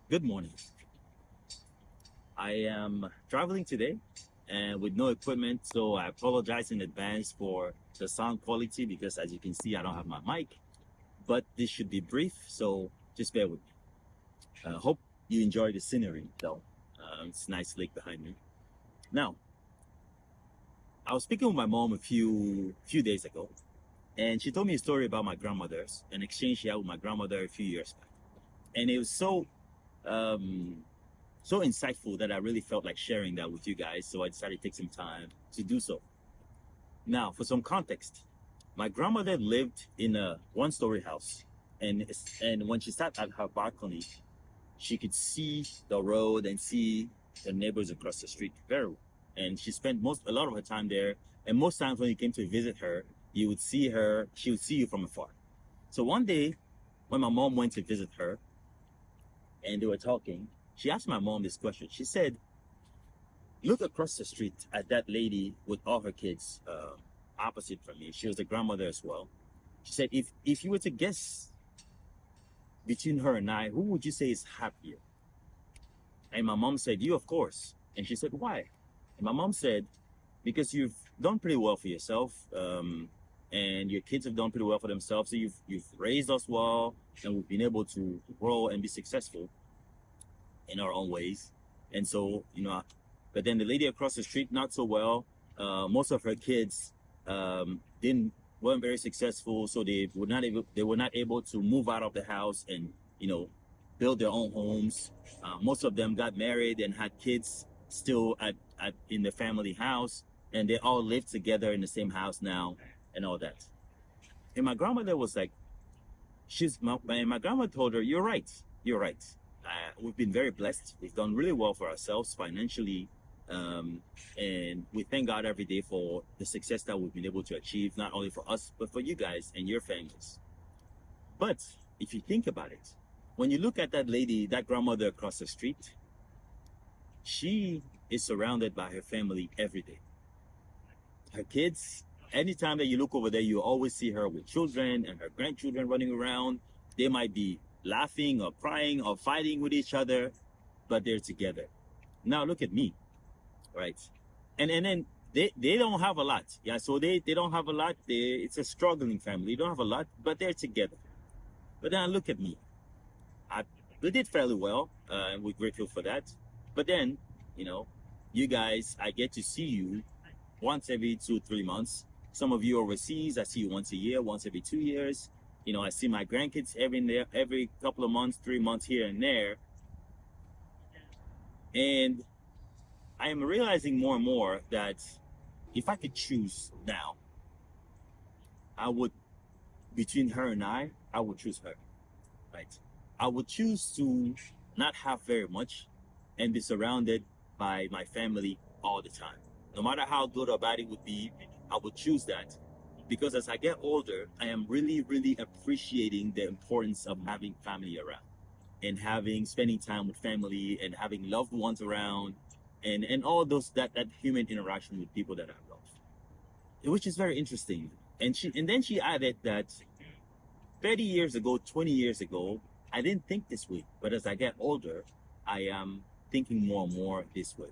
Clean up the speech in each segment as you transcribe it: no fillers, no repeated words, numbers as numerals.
Good morning. I am traveling today and with no equipment, so I apologize in advance for the sound quality because as you can see, I don't have my mic, but this should be brief, so just bear with me. Hope you enjoy the scenery though. It's a nice lake behind me. Now, I was speaking with my mom a few days ago, and she told me a story about my grandmother's, an exchange she had with my grandmother a few years back. And it was um, so insightful that I really felt like sharing that with you guys. So I decided to take some time to do so. Now, for some context, my grandmother lived in a one-story house, and when she sat at her balcony, she could see the road and see the neighbors across the street very well. And she spent a lot of her time there. And most times when you came to visit her, you would see her. She would see you from afar. So one day, when my mom went to visit her, and they were talking, she asked my mom this question. She said, look across the street at that lady with all her kids opposite from me. She was a grandmother as well. She said, if you were to guess between her and I, who would you say is happier? And my mom said, you, of course. And she said, why? And my mom said, because you've done pretty well for yourself, and your kids have done pretty well for themselves. So you've raised us well, and we've been able to grow and be successful in our own ways. And so, but then the lady across the street, not so well. Most of her kids didn't weren't very successful, so they were not able to move out of the house and build their own homes. Most of them got married and had kids still at in the family house, and they all live together in the same house now and all that. And my grandmother was like, my grandma told her, "You're right. You're right. We've been very blessed. We've done really well for ourselves financially, and we thank God every day for the success that we've been able to achieve, not only for us but for you guys and your families." But if you think about it, when you look at that lady, that grandmother across the street, she is surrounded by her family every day. Her kids, anytime that you look over there, you always see her with children and her grandchildren running around. They might be laughing or crying or fighting with each other, but they're together. Now look at me, right? And then they don't have a lot. Yeah, so they don't have a lot. It's a struggling family. They don't have a lot, but they're together. But then look at me. We did fairly well, and we're grateful for that. But then, you know, you guys, I get to see you once every 2 3 months. Some of you overseas, I see you once a year, once every 2 years. I see my grandkids every couple of months, 3 months here and there. And I am realizing more and more that if I could choose now, I would, between her and I would choose her, right? I would choose to not have very much and be surrounded by my family all the time. No matter how good or bad it would be, I would choose that. Because as I get older, I am really, really appreciating the importance of having family around and spending time with family and having loved ones around and all those that human interaction with people that I love, which is very interesting. And then she added that 30 years ago, 20 years ago, I didn't think this way, but as I get older, I am thinking more and more this way.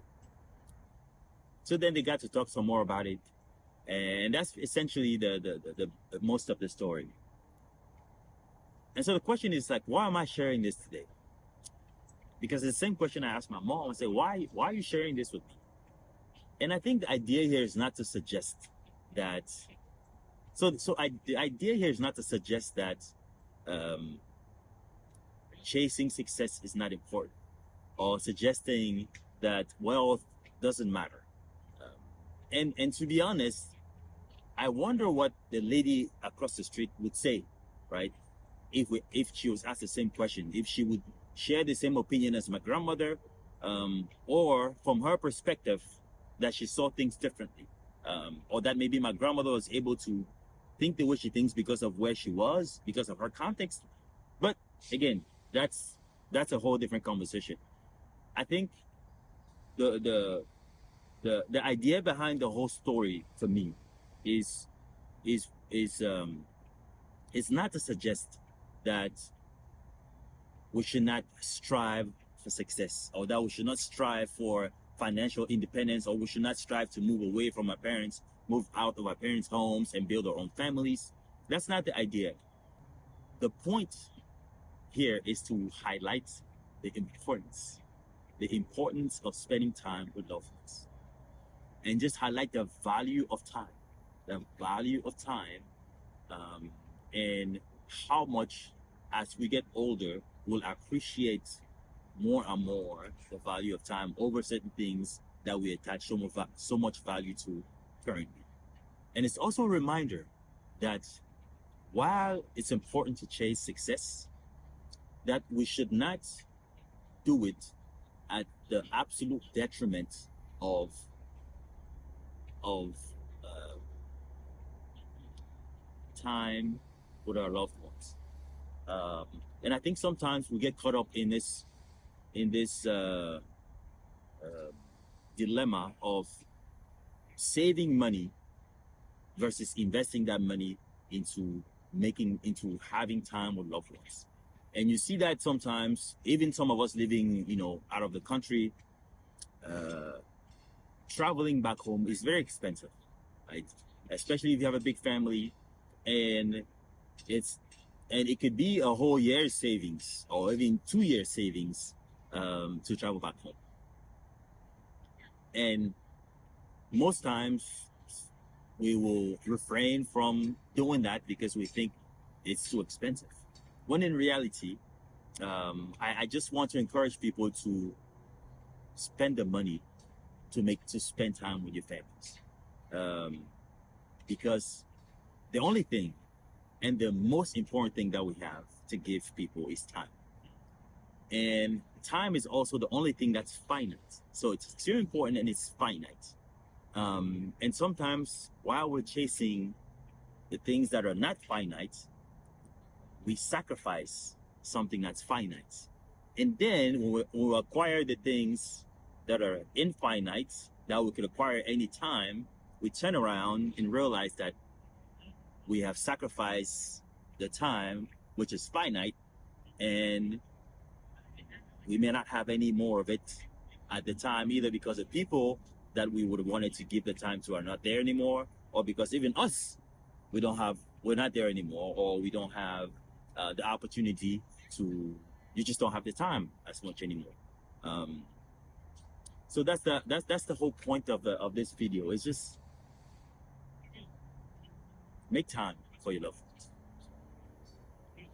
So then they got to talk some more about it, and that's essentially the most of the story. And so the question is like, why am I sharing this today? Because it's the same question I asked my mom. I said, why are you sharing this with me? And I think the idea here is not to suggest that. The idea here is not to suggest that um, chasing success is not important, or suggesting that wealth doesn't matter. Um, and to be honest, I wonder what the lady across the street would say, right? If she was asked the same question, if she would share the same opinion as my grandmother, or from her perspective, that she saw things differently, or that maybe my grandmother was able to think the way she thinks because of where she was, because of her context. But again, that's a whole different conversation. I think the the the idea behind the whole story for me is is is is not to suggest that we should not strive for success, or that we should not strive for financial independence, or we should not strive to move away from our parents, move out of our parents' homes and build our own families. That's not the idea. The point here is to highlight the importance of spending time with loved ones, and just highlight the value of time, the value of time, and how much, as we get older, we'll appreciate more and more the value of time over certain things that we attach so much value to currently. And it's also a reminder that while it's important to chase success, that we should not do it at the absolute detriment of uh, time with our loved ones. And I think sometimes we get caught up in this dilemma of saving money versus investing that money into having time with loved ones. And you see that sometimes, even some of us living, out of the country, traveling back home is very expensive, right? Especially if you have a big family, and it could be a whole year's savings or even 2 years savings to travel back home. And most times we will refrain from doing that because we think it's too expensive. When in reality, I just want to encourage people to spend the money to spend time with your families, because the only thing and the most important thing that we have to give people is time. And time is also the only thing that's finite. So it's too important and it's finite. And sometimes while we're chasing the things that are not finite, we sacrifice something that's finite. And then when we acquire the things that are infinite, that we could acquire any time, we turn around and realize that we have sacrificed the time, which is finite, and we may not have any more of it at the time, either because the people that we would have wanted to give the time to are not there anymore, or because even us, we're not there anymore, or we don't have the opportunity to, you just don't have the time as much anymore. So that's the whole point of this video. It's just make time for your loved ones.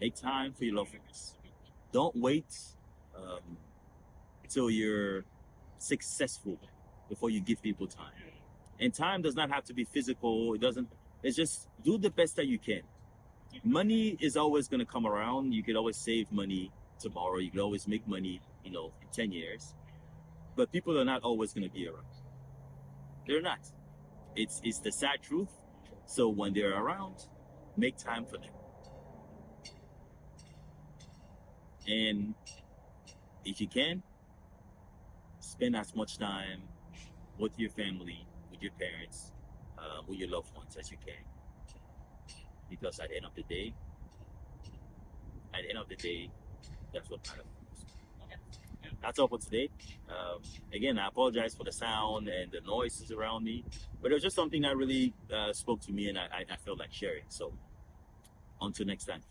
Make time for your loved ones. Don't wait till you're successful before you give people time. And time does not have to be physical. It's just do the best that you can. Money is always going to come around. You could always save money tomorrow. You could always make money, in 10 years. But people are not always going to be around. They're not. It's the sad truth. So when they're around, make time for them. And if you can, spend as much time with your family, with your parents, with your loved ones as you can. Because at the end of the day, that's what matters. That's all for today. Again, I apologize for the sound and the noises around me, but it was just something that really spoke to me, and I felt like sharing. So, until next time.